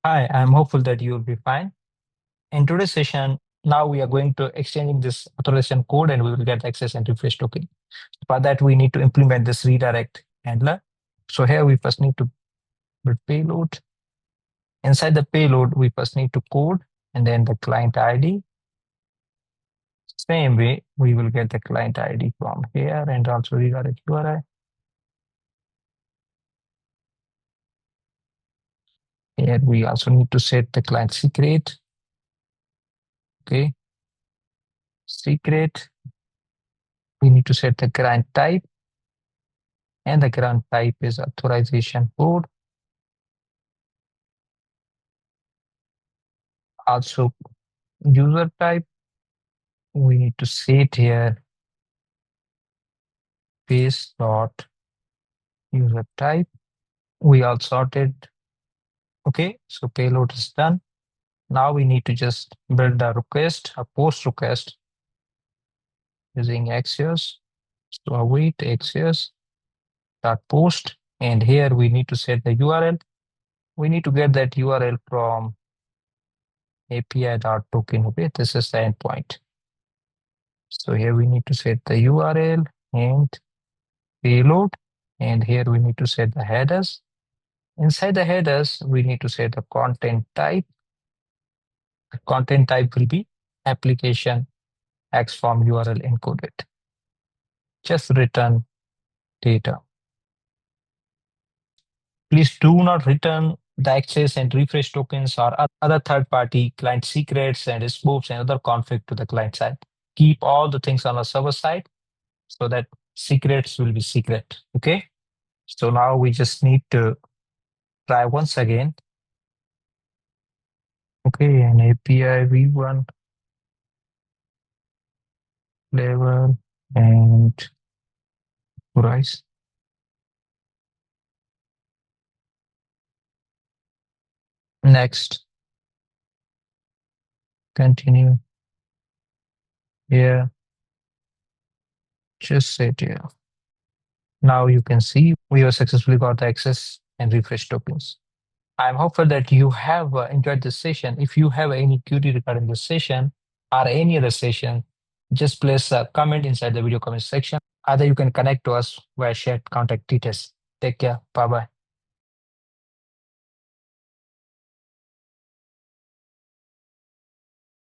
Hi, I'm hopeful that you'll be fine. In today's session, now we are going to exchanging this authorization code and we will get access and refresh token. For that, we need to implement this redirect handler. So here we first need to build payload. Inside the payload, we first need to code and then the client ID. Same way, we will get the client ID from here and also redirect URI. Here we also need to set the client secret. Okay, secret. We need to set the client type, and the client type is authorization code. Also, user type, we need to set here base dot user type. We all sorted. Okay, so payload is done. Now we need to just build a request, a post request using Axios. So await Axios dot post, and here we need to set the URL. We need to get that URL from API.token. Okay, this is the endpoint. So here we need to set the URL and payload, and here we need to set the headers. Inside the headers, we need to set the content type. The content type will be application XForm URL encoded. Just return data. Please do not return the access and refresh tokens or other third-party client secrets and scopes and other config to the client side. Keep all the things on the server side so that secrets will be secret. Okay. So now we just need to try once again. Okay, and API v1 level and rise. Next, continue. Here, just set here. Now you can see we have successfully got the access and refresh tokens. I'm hopeful that you have enjoyed this session. If you have any query regarding this session or any other session, just place a comment inside the video comment section. Either you can connect to us via shared contact details. Take care. Bye-bye.